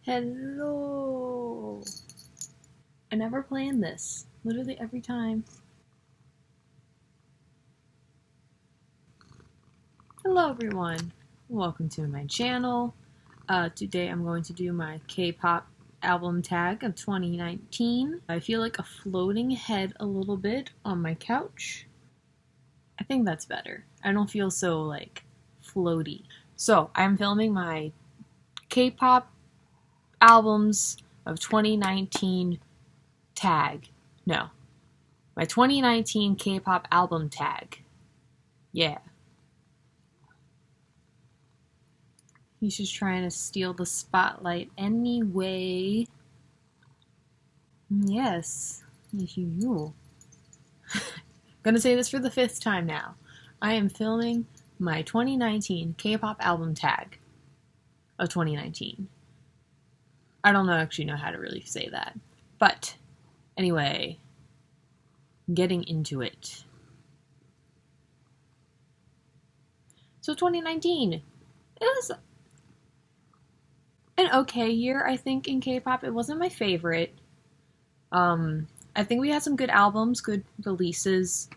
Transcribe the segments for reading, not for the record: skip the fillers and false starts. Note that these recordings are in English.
Hello! I never planned this. Literally every time. Hello everyone! Welcome to my channel. Today I'm going to do my K-pop album tag of 2019. I feel like a floating head a little bit on my couch. I think that's better. I don't feel so like floaty. So I'm filming my K-pop albums of 2019 tag. No. My 2019 K-pop album tag. Yeah. He's just trying to steal the spotlight anyway. Yes. You. Gonna say this for the 5th time now. I am filming my 2019 K-pop album tag of 2019. I don't actually know how to really say that. But, anyway, getting into it. So 2019, it was an okay year, I think, in K-pop. It wasn't my favorite. I think we had some good albums, good releases.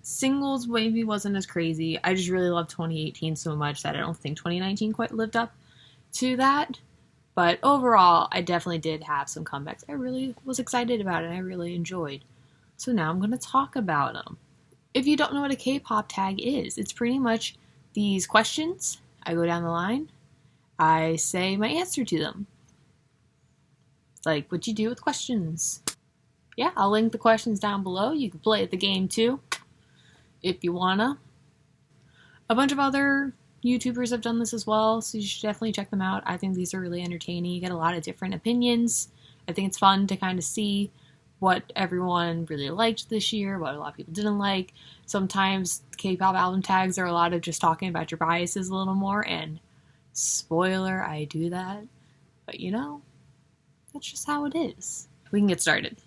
Singles maybe wasn't as crazy. I just really loved 2018 so much that I don't think 2019 quite lived up to that. But overall, I definitely did have some comebacks I really was excited about and I really enjoyed. So now I'm going to talk about them. If you don't know what a K-pop tag is, it's pretty much these questions. I go down the line. I say my answer to them. Like what you do with questions. Yeah, I'll link the questions down below. You can play the game too, if you wanna. A bunch of other YouTubers have done this as well, so you should definitely check them out. I think these are really entertaining. You get a lot of different opinions. I think it's fun to kind of see what everyone really liked this year, what a lot of people didn't like. Sometimes K-pop album tags are a lot of just talking about your biases a little more, and spoiler, I do that. But you know, that's just how it is. We can get started.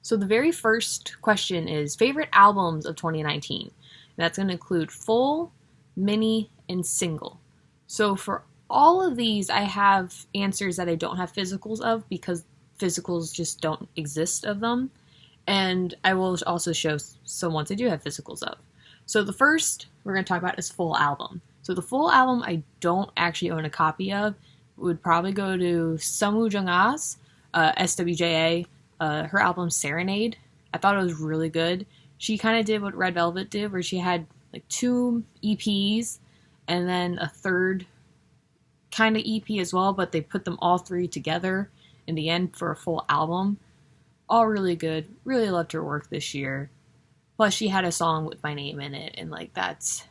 So the very first question is favorite albums of 2019. That's going to include full, mini, and single. So for all of these, I have answers that I don't have physicals of because physicals just don't exist of them. And I will also show some ones I do have physicals of. So the first we're going to talk about is full album. So the full album I don't actually own a copy of. Would probably go to SWJA's, SWJA, her album Serenade. I thought it was really good. She kind of did what Red Velvet did, where she had like 2 EPs and then a third kind of EP as well, but they put them all 3 together in the end for a full album. All really good. Really loved her work this year. Plus she had a song with my name in it, and like that's...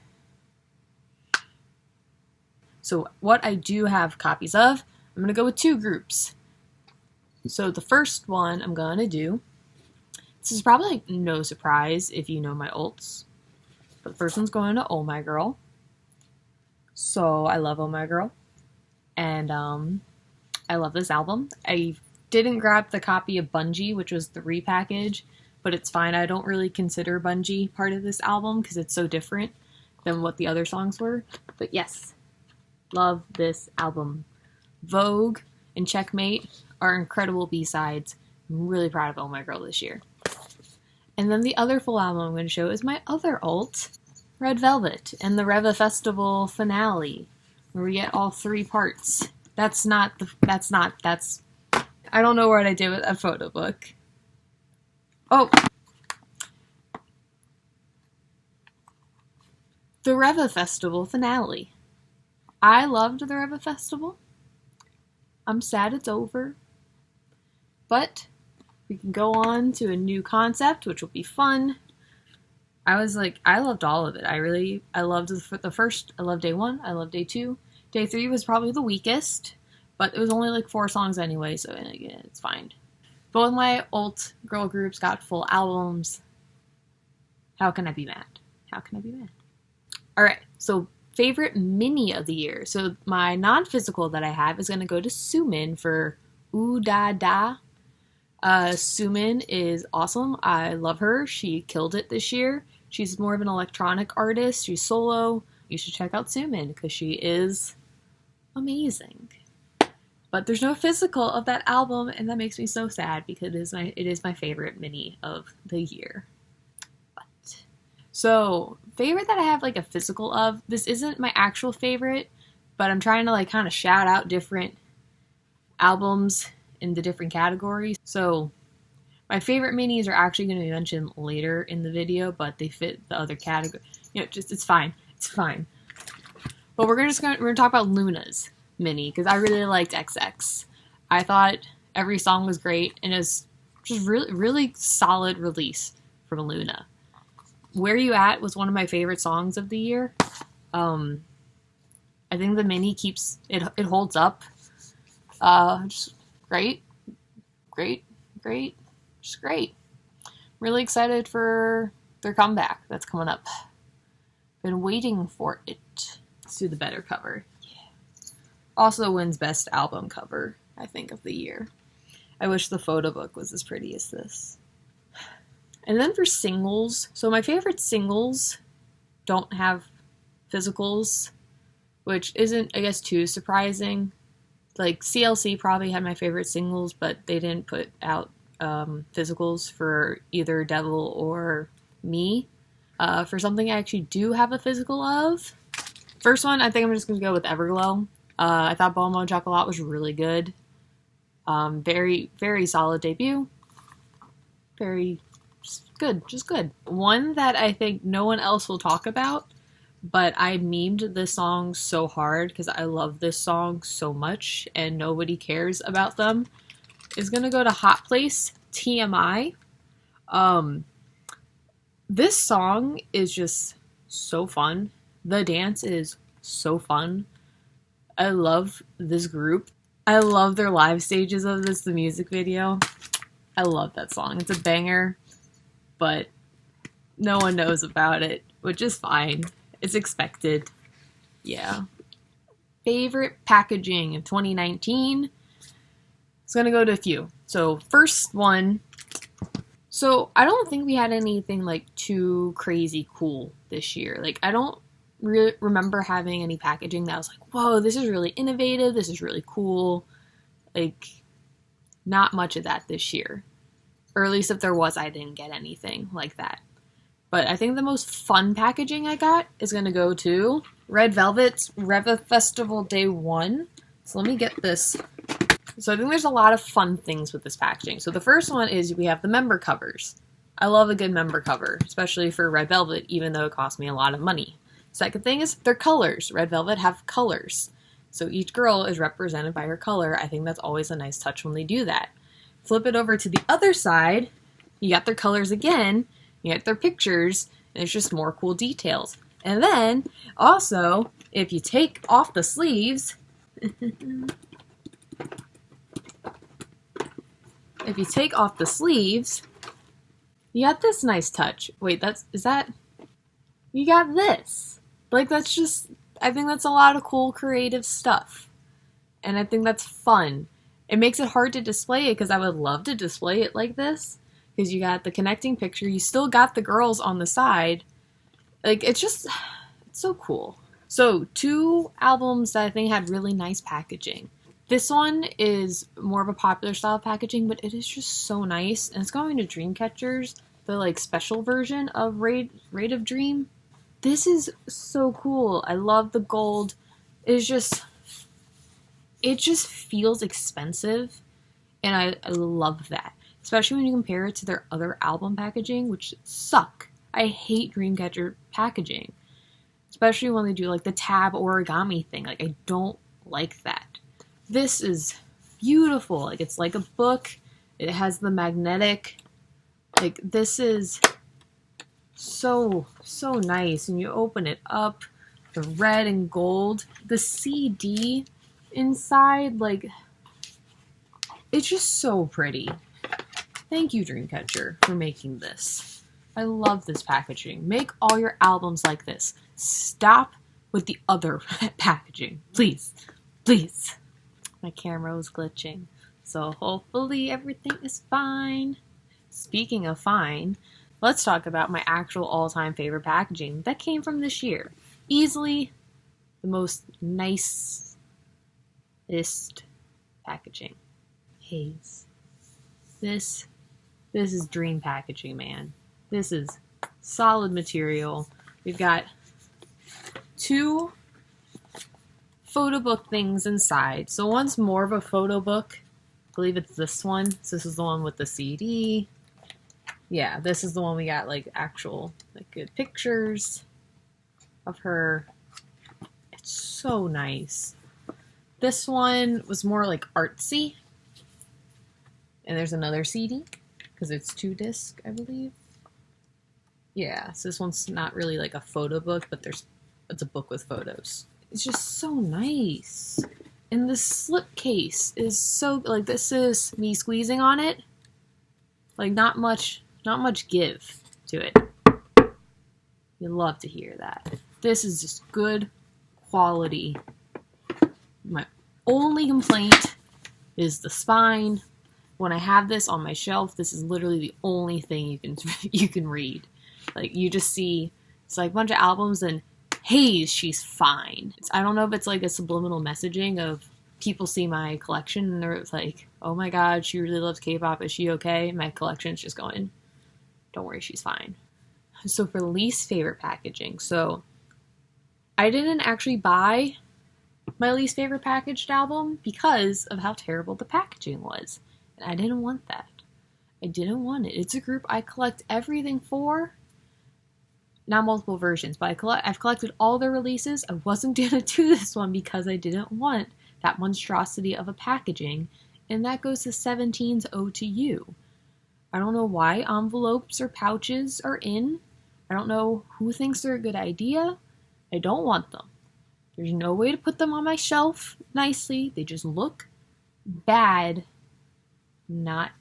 So what I do have copies of, I'm going to go with 2 groups. So the first one I'm going to do, this is probably like no surprise if you know my ults, but the first one's going to Oh My Girl. So I love Oh My Girl, and I love this album. I didn't grab the copy of Bungie, which was the repackage, but it's fine. I don't really consider Bungie part of this album because it's so different than what the other songs were. But yes. Love this album. Vogue and Checkmate are incredible B-sides. I'm really proud of Oh My Girl this year. And then the other full album I'm going to show is my other ult, Red Velvet, and the ReveFestival finale, where we get all 3 parts. I don't know what I did with a Photobook. Oh! The ReveFestival finale. I loved the ReveFestival. I'm sad it's over. But we can go on to a new concept, which will be fun. I loved all of it. I loved the first. I loved day 1. I loved day 2. Day 3 was probably the weakest, but it was only like 4 songs anyway, so yeah, it's fine. Both my ult girl groups got full albums. How can I be mad? How can I be mad? Alright, so favorite mini of the year. So my non-physical that I have is going to go to Sumin for Ooh Da Da. Sumin is awesome. I love her. She killed it this year. She's more of an electronic artist. She's solo. You should check out Sumin because she is amazing. but there's no physical of that album, and that makes me so sad because it is my favorite mini of the year. But, so, favorite that I have like a physical of, this isn't my actual favorite, but I'm trying to like kind of shout out different albums in the different categories. So, my favorite minis are actually going to be mentioned later in the video, but they fit the other category. You know, just, it's fine. It's fine. But we're gonna talk about Loona's mini, because I really liked XX. I thought every song was great, and it was just really solid release from Loona. Where You At was one of my favorite songs of the year. I think the mini keeps, it holds up. Just great. Just great. Really excited for their comeback that's coming up. Been waiting for it. Let's do the better cover. Yeah. Also wins best album cover, I think, of the year. I wish the Photobook was as pretty as this. And then for singles, so my favorite singles don't have physicals, which isn't, I guess, too surprising. Like, CLC probably had my favorite singles, but they didn't put out physicals for either Devil or Me. For something I actually do have a physical of, first one, I think I'm just going to go with Everglow. I thought Bon Chocolat was really good. Very, very solid debut. Very just good. One that I think no one else will talk about, but I memed this song so hard because I love this song so much and nobody cares about them, is going to go to Hot Place, TMI. This song is just so fun. The dance is so fun. I love this group. I love their live stages of this, the music video. I love that song. It's a banger, but no one knows about it, which is fine. It's expected. Yeah. Favorite packaging of 2019? It's gonna go to a few. So, first one. So, I don't think we had anything like too crazy cool this year. Like, I don't remember having any packaging that was like, whoa, this is really innovative, this is really cool. Like, not much of that this year. Or at least if there was, I didn't get anything like that. But I think the most fun packaging I got is going to go to Red Velvet's ReveFestival Day 1. So let me get this. So I think there's a lot of fun things with this packaging. So the first one is we have the member covers. I love a good member cover, especially for Red Velvet, even though it cost me a lot of money. Second thing is their colors. Red Velvet have colors. So each girl is represented by her color. I think that's always a nice touch when they do that. Flip it over to the other side. You got their colors again. You get their pictures. And it's just more cool details. And then, also, if you take off the sleeves... if you take off the sleeves, you got this nice touch. Wait, you got this. Like, that's just, I think that's a lot of cool creative stuff. And I think that's fun. It makes it hard to display it because I would love to display it like this. Because you got the connecting picture, you still got the girls on the side. Like, it's so cool. So, 2 albums that I think had really nice packaging. This one is more of a popular style packaging, but it is just so nice. And it's going to Dreamcatcher's, the like special version of Raid of Dream. This is so cool. I love the gold. It just feels expensive. And I love that. Especially when you compare it to their other album packaging, which suck. I hate Dreamcatcher packaging. Especially when they do like the tab origami thing. Like, I don't like that. This is beautiful. Like, it's like a book. It has the magnetic. Like, this is so nice. And you open it up. The red and gold. The CD inside, like, it's just so pretty. Thank you, Dreamcatcher, for making this. I love this packaging. Make all your albums like this. Stop with the other packaging. Please. Please. My camera was glitching. So hopefully everything is fine. Speaking of fine, let's talk about my actual all-time favorite packaging that came from this year. Easily the most nicest packaging. Heize. This is dream packaging, man. This is solid material. We've got 2 Photobook things inside. So one's more of a Photobook. I believe it's this one. So this is the one with the CD. Yeah, this is the one we got like actual like good pictures of her. It's so nice. This one was more like artsy. And there's another CD because it's 2 disc, I believe. Yeah, so this one's not really like a photo book, but it's a book with photos. It's just so nice. And the slipcase is so, like, this is me squeezing on it. Like, not much give to it. You love to hear that. This is just good quality. My only complaint is the spine. When I have this on my shelf, this is literally the only thing you can read. Like, you just see, it's like a bunch of albums and, hey, she's fine. I don't know if it's like a subliminal messaging of people see my collection and they're like, oh my god, she really loves K-pop, is she okay? My collection's just going, don't worry, she's fine. So for least favorite packaging, so I didn't actually buy my least favorite packaged album because of how terrible the packaging was. And I didn't want that. I didn't want it. It's a group I collect everything for. Not multiple versions, but I've collected all their releases. I wasn't going to do this one because I didn't want that monstrosity of a packaging. And that goes to 17's Ode to You. I don't know why envelopes or pouches are in. I don't know who thinks they're a good idea. I don't want them. There's no way to put them on my shelf nicely. They just look bad. Not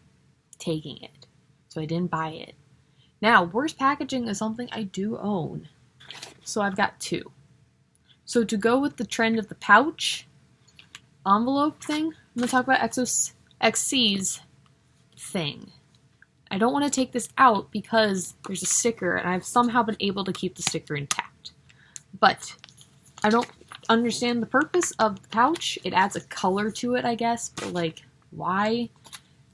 taking it. So I didn't buy it. Now, worst packaging is something I do own. So I've got 2. So to go with the trend of the pouch envelope thing, I'm going to talk about EXO-SC's thing. I don't want to take this out because there's a sticker and I've somehow been able to keep the sticker intact. But I don't understand the purpose of the pouch. It adds a color to it, I guess, but like, why?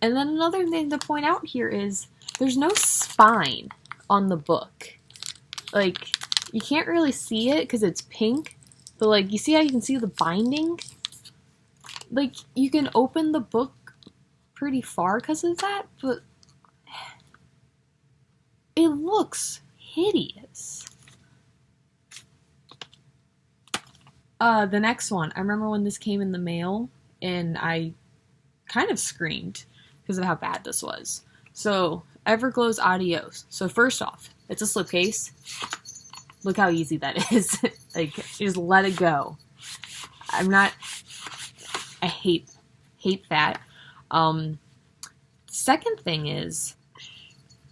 And then another thing to point out here is there's no spine on the book. Like, you can't really see it because it's pink, but like, you see how you can see the binding? Like, you can open the book pretty far because of that, but it looks hideous. The next one, I remember when this came in the mail and I kind of screamed because of how bad this was. So, Everglow's Adios. So first off, it's a slipcase. Look how easy that is. Like, you just let it go. I hate that. Second thing is,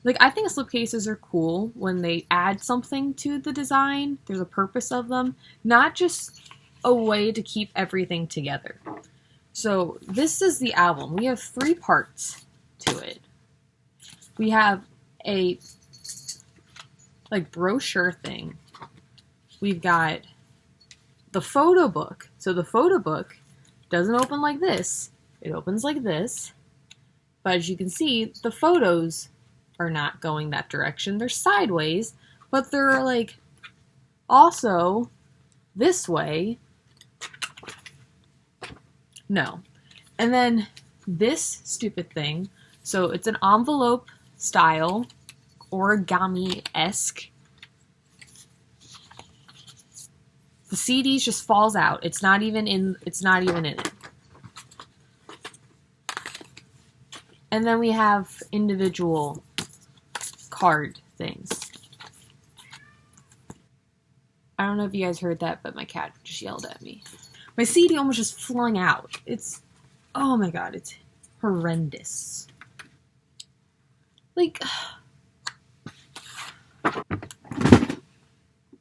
like, I think slipcases are cool when they add something to the design. There's a purpose of them. Not just a way to keep everything together. So, this is the album. We have 3 parts to it. We have a, like, brochure thing. We've got the photo book. So the photo book doesn't open like this. It opens like this. But as you can see, the photos are not going that direction. They're sideways, but they're, like, also this way. No. And then this stupid thing. So it's an envelope style, origami-esque. The CD just falls out. It's not even in it. And then we have individual card things. I don't know if you guys heard that, but my cat just yelled at me. My CD almost just flung out. Oh my god, it's horrendous. Like,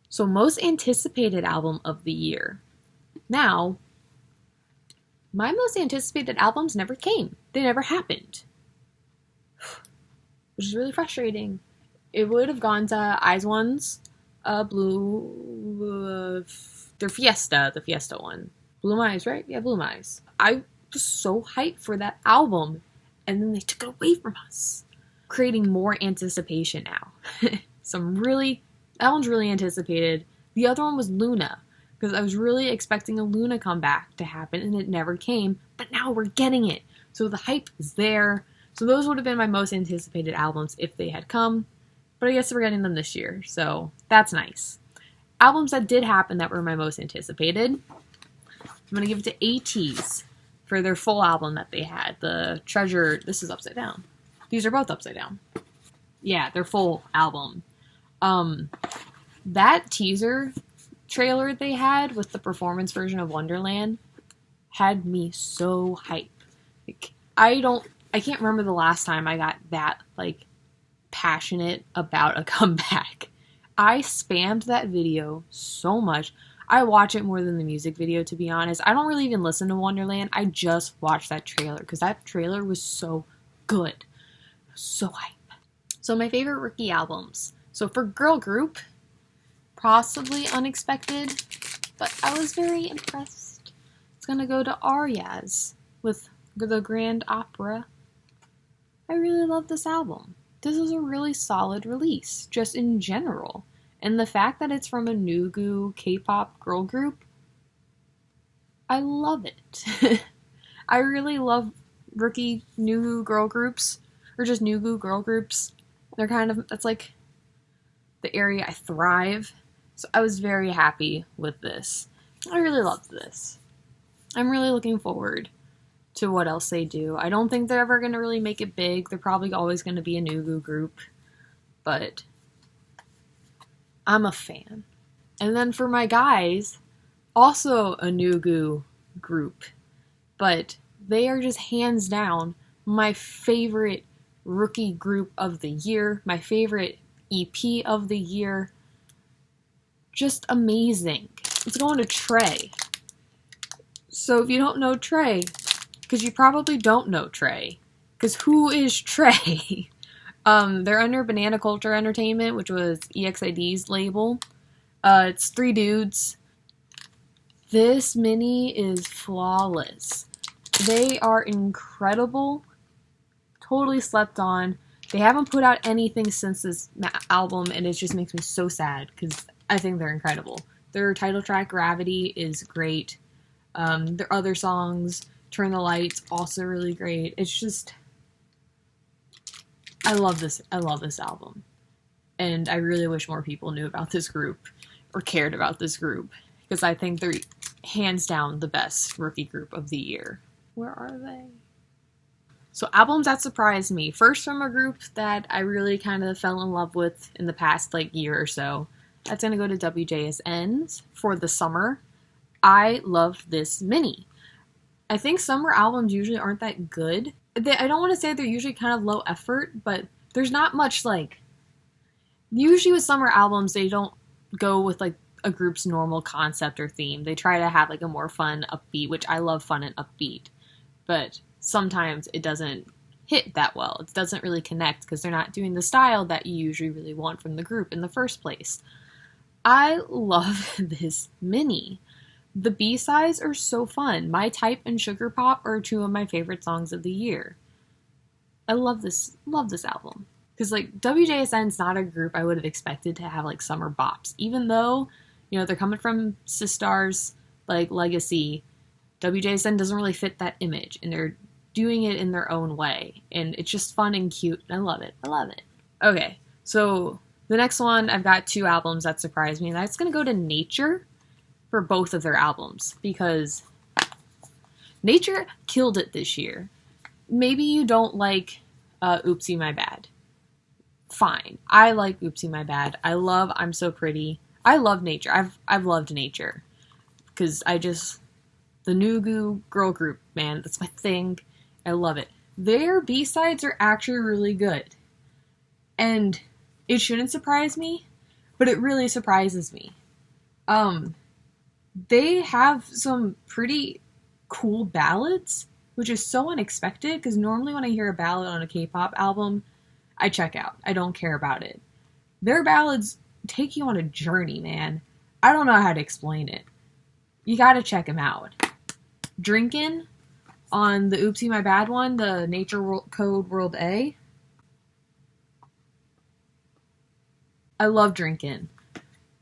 so most anticipated album of the year. Now, my most anticipated albums never came. They never happened. Which is really frustrating. It would have gone to IZ*ONE's Blue, their Fiesta, the Fiesta one. Blue Eyes, right? Yeah, Blue Eyes. I was so hyped for that album, and then they took it away from us, creating more anticipation now. That one's really anticipated. The other one was Loona, because I was really expecting a Loona comeback to happen, and it never came, but now we're getting it. So the hype is there. So those would have been my most anticipated albums if they had come, but I guess we're getting them this year, so that's nice. Albums that did happen that were my most anticipated, I'm going to give it to ATEEZ for their full album that they had. The Treasure, this is upside down. These are both upside down. Yeah, their full album. That teaser trailer they had with the performance version of Wonderland had me so hyped. Like, I can't remember the last time I got that, like, passionate about a comeback. I spammed that video so much. I watch it more than the music video, to be honest. I don't really even listen to Wonderland. I just watched that trailer because that trailer was so good. So hype. So my favorite rookie albums. So for girl group, possibly unexpected, but I was very impressed. It's gonna go to Ariaz with the Grand Opera. I really love this album. This is a really solid release, just in general. And the fact that it's from a Nugu K-pop girl group, I love it. I really love rookie Nugu girl groups, or just Nugu girl groups. That's like the area I thrive. So I was very happy with this. I really loved this. I'm really looking forward to what else they do. I don't think they're ever going to really make it big. They're probably always going to be a Nugu group. But I'm a fan. And then for my guys, also a Nugu group. But they are just hands down my favorite rookie group of the year. My favorite EP of the year. Just amazing. It's going to Trey. So if you don't know Trey, because you probably don't know Trey, because who is Trey? They're under Banana Culture Entertainment, which was EXID's label. It's 3 dudes. This mini is flawless. They are incredible. Totally slept on. They haven't put out anything since this album, and it just makes me so sad, because I think they're incredible. Their title track, Gravity, is great. Their other songs, Turn the Lights, also really great. It's just, I love this album. And I really wish more people knew about this group, or cared about this group, because I think they're hands down the best rookie group of the year. Where are they? So albums that surprised me. First, from a group that I really kind of fell in love with in the past year or so. That's going to go to SWJA for the summer. I love this mini. I think summer albums usually aren't that good. I don't want to say they're usually kind of low effort, but there's not much usually with summer albums, they don't go with a group's normal concept or theme. They try to have a more fun, upbeat, which I love fun and upbeat, but sometimes it doesn't hit that well. It doesn't really connect because they're not doing the style that you usually really want from the group in the first place. I love this mini. The B-sides are so fun. My Type and Sugar Pop are 2 of my favorite songs of the year. I love this album. Because WJSN's not a group I would have expected to have summer bops. Even though, they're coming from Sistar's legacy, WJSN doesn't really fit that image. And they're doing it in their own way. And it's just fun and cute. And I love it. I love it. Okay, so the next one, I've got 2 albums that surprised me. And that's going to go to Nature for both of their albums. Because Nature killed it this year. Maybe you don't like Oopsie My Bad. Fine. I like Oopsie My Bad. I love I'm So Pretty. I love Nature. I've loved Nature. Because the Nugu girl group, man, that's my thing. I love it. Their B-sides are actually really good. And it shouldn't surprise me, but it really surprises me. They have some pretty cool ballads, which is so unexpected, because normally when I hear a ballad on a K-pop album, I check out. I don't care about it. Their ballads take you on a journey, man. I don't know how to explain it. You gotta check them out. Drinkin', On the Oopsie My Bad one, the Nature Code World A, I love Drinkin'.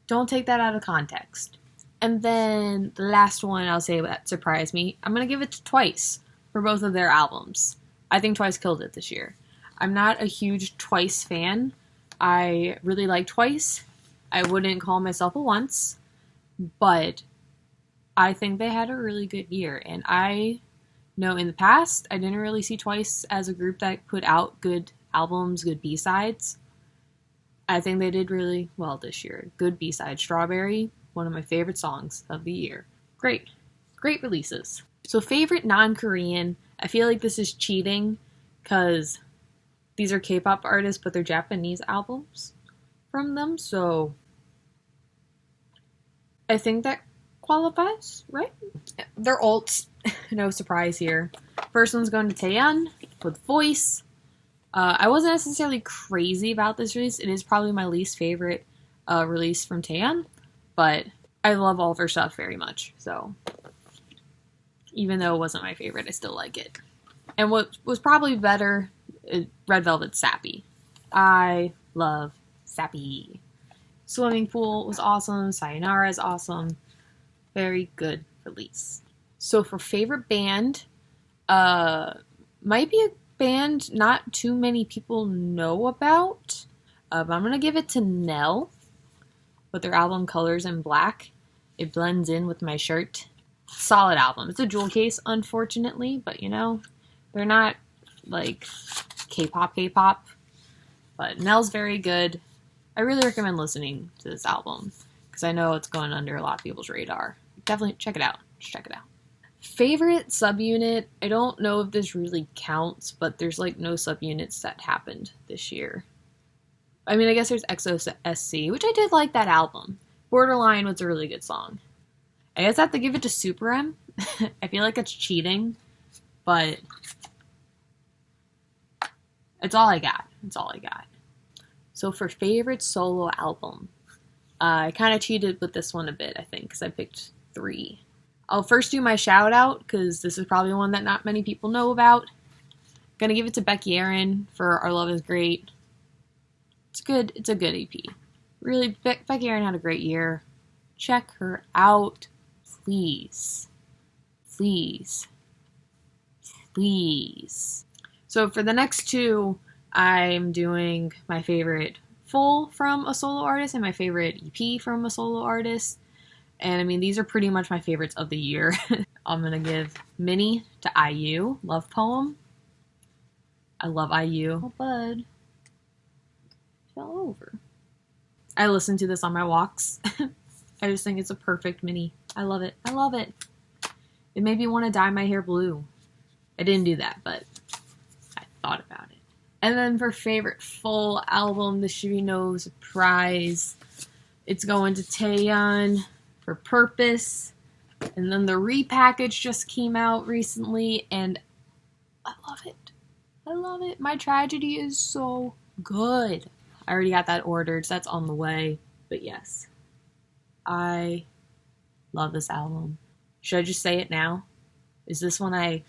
Don't take that out of context. And then the last one I'll say that surprised me, I'm going to give it to Twice for both of their albums. I think Twice killed it this year. I'm not a huge Twice fan. I really like Twice. I wouldn't call myself a once, but I think they had a really good year. And I know in the past, I didn't really see Twice as a group that put out good albums, good B-sides. I think they did really well this year. Good B-side, Strawberry, one of my favorite songs of the year. Great releases. So favorite non-Korean, I feel like this is cheating because these are K-pop artists, but they're Japanese albums from them, so I think that qualifies, right? They're ults, no surprise here. First one's going to Taeyeon with Voice. I wasn't necessarily crazy about this release. It is probably my least favorite release from Taeyeon, but I love all of her stuff very much. So even though it wasn't my favorite, I still like it. And what was probably better, Red Velvet's Sappy. I love Sappy. Swimming Pool was awesome. Sayonara is awesome. Very good release. So for favorite band, might be a band not too many people know about, but I'm gonna give it to Nell with their album Colors in Black. It blends in with my shirt. Solid album. It's a jewel case, unfortunately, but you know, they're not like K-pop, but Nell's very good. I really recommend listening to this album because I know it's going under a lot of people's radar. Definitely check it out. Just check it out. Favorite subunit, I don't know if this really counts, but there's like no subunits that happened this year. I mean, I guess there's EXO-SC, which I did like that album. Borderline was a really good song. I guess I have to give it to Super M. I feel like it's cheating, but it's all I got. It's all I got. So for favorite solo album, I kind of cheated with this one a bit, I think, because I picked 3. I'll first do my shout out because this is probably one that not many people know about. Gonna give it to Becky Aaron for Our Love Is Great. It's good. It's a good EP. Really, Becky Aaron had a great year. Check her out, please. Please. Please. So for the next 2, I'm doing my favorite full from a solo artist and my favorite EP from a solo artist. And I mean, these are pretty much my favorites of the year. I'm going to give Mini to IU, Love Poem. I love IU. Oh, bud. Fell over. I listen to this on my walks. I just think it's a perfect Mini. I love it. I love it. It made me want to dye my hair blue. I didn't do that, but I thought about it. And then for favorite full album, this should be no surprise. It's going to Taeyeon for Purpose. And then the repackage just came out recently, and I love it. I love it. My Tragedy is so good. I already got that ordered, so that's on the way. But yes, I love this album. Should I just say it now? Is this when I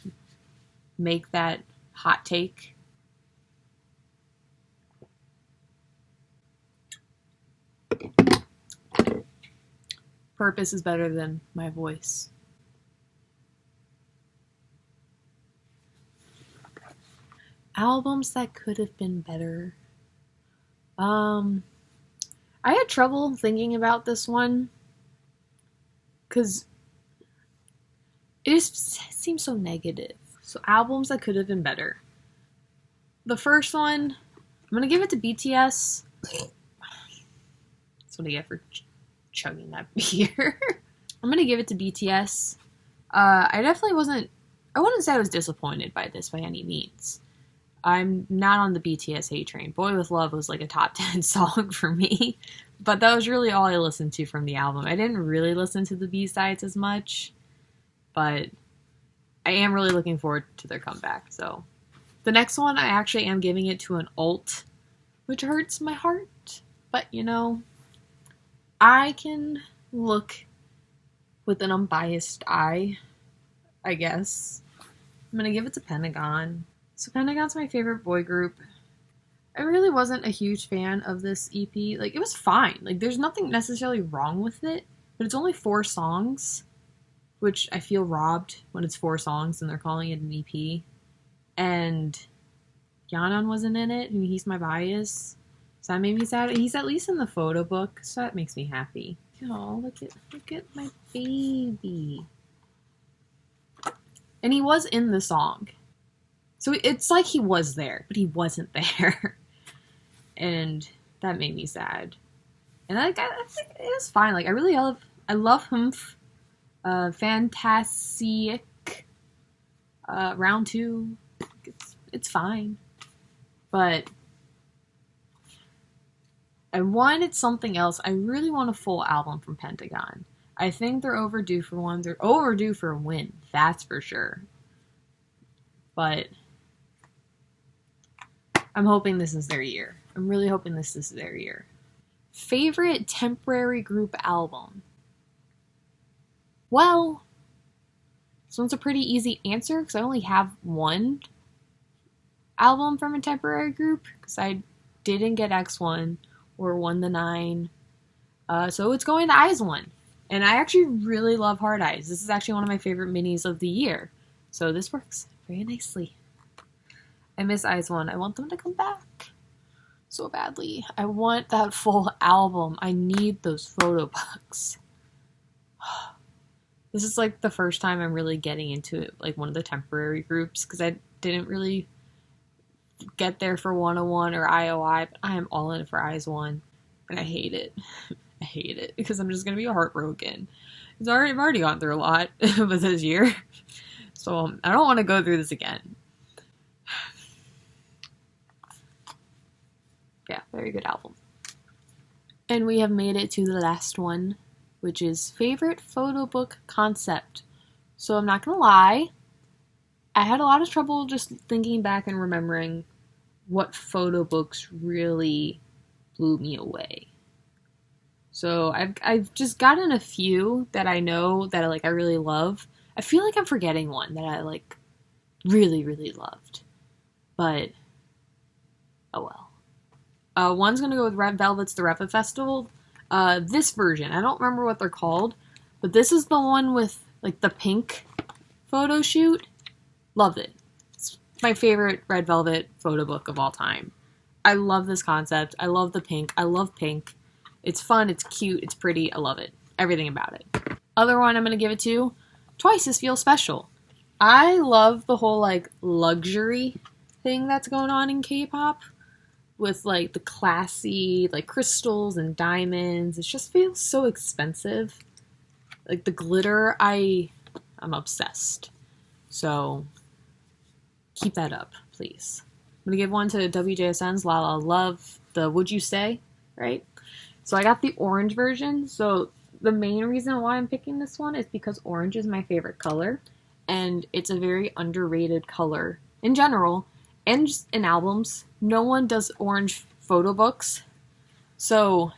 make that hot take? Purpose is better than my voice. Albums that could have been better. I had trouble thinking about this one because it just seems so negative. So albums that could have been better. The first one, I'm gonna give it to BTS. That's what I get for chugging that beer. I'm gonna give it to BTS. I wouldn't say I was disappointed by this by any means. I'm not on the BTS hate train. Boy With Love was like a top 10 song for me, but that was really all I listened to from the album. I didn't really listen to the B-sides as much, but I am really looking forward to their comeback. So the next one, I actually am giving it to an alt, which hurts my heart, but you know, I can look with an unbiased eye, I guess. I'm gonna give it to Pentagon. So Pentagon's my favorite boy group. I really wasn't a huge fan of this EP. Like, it was fine. Like, there's nothing necessarily wrong with it, but it's only 4 songs, which I feel robbed when it's 4 songs and they're calling it an EP. And Yeon wasn't in it, and he's my bias. So that made me sad. He's at least in the photo book, so that makes me happy. Oh, look at my baby. And he was in the song. So it's like he was there, but he wasn't there. And that made me sad. And I think it was fine. Like, I love him. Fantastic. Round 2. It's fine. But I wanted something else. I really want a full album from Pentagon. I think they're overdue for one. They're overdue for a win. That's for sure. But I'm hoping this is their year. I'm really hoping this is their year. Favorite temporary group album? Well, this one's a pretty easy answer because I only have one album from a temporary group because I didn't get X1 or 1 to 9. So it's going to IZ*ONE. And I actually really love Hard Eyes. This is actually one of my favorite minis of the year. So this works very nicely. I miss IZ*ONE. I want them to come back so badly. I want that full album. I need those photo books. This is like the first time I'm really getting into it, like one of the temporary groups, because I didn't really get there for 101 or IOI, but I am all in it for IZ*ONE, and I hate it. I hate it because I'm just gonna be heartbroken. I've already gone through a lot with this year, so I don't want to go through this again. Yeah, very good album. And we have made it to the last one, which is favorite photo book concept. So I'm not gonna lie, I had a lot of trouble just thinking back and remembering what photo books really blew me away. So I've just gotten a few that I know that I really love. I feel like I'm forgetting one that I really, really loved. But oh well. One's gonna go with Red Velvet's The ReveFestival. This version, I don't remember what they're called, but this is the one with the pink photo shoot. Loved it. It's my favorite Red Velvet photo book of all time. I love this concept. I love the pink. I love pink. It's fun. It's cute. It's pretty. I love it. Everything about it. Other one I'm gonna give it to Twice's Feel Special. I love the whole luxury thing that's going on in K-pop. With the classy crystals and diamonds. It just feels so expensive. The glitter, I'm obsessed. So keep that up, please. I'm gonna give one to WJSN's La La Love, the Would You Stay, right? So I got the orange version. So the main reason why I'm picking this one is because orange is my favorite color, and it's a very underrated color in general. And just in albums, no one does orange photo books. So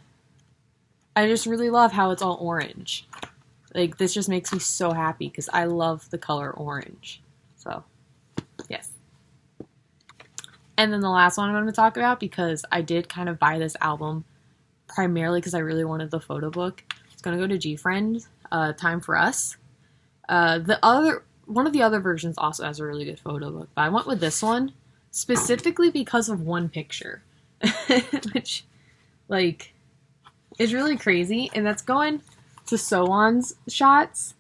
I just really love how it's all orange. This just makes me so happy because I love the color orange. So, yes. And then the last one I'm going to talk about, because I did kind of buy this album primarily because I really wanted the photo book. It's going to go to G-Friend, Time for Us. One of the other versions also has a really good photo book, but I went with this one. Specifically because of one picture, which, is really crazy, and that's going to Soan's shots.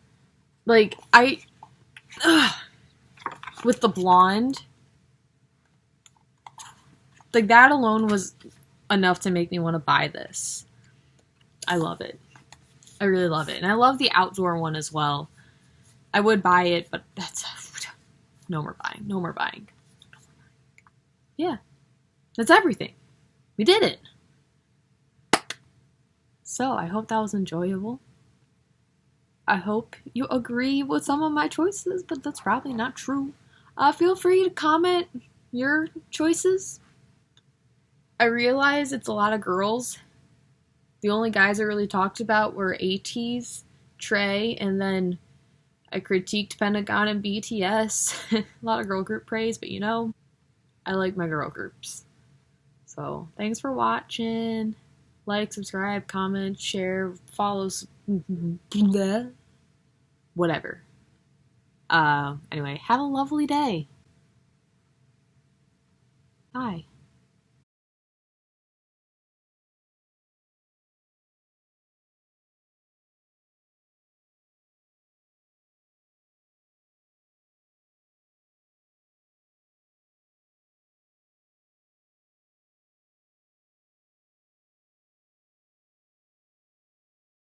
With the blonde, that alone was enough to make me want to buy this. I love it. I really love it, and I love the outdoor one as well. I would buy it, but that's no more buying. No more buying. Yeah, that's everything. We did it. So I hope that was enjoyable. I hope you agree with some of my choices, but that's probably not true. Feel free to comment your choices. I realize it's a lot of girls. The only guys I really talked about were ATEEZ, Trey, and then I critiqued Pentagon and BTS. A lot of girl group praise, but you know, I like my girl groups. So, thanks for watching. Like, subscribe, comment, share, follow, whatever. Anyway, have a lovely day. Bye.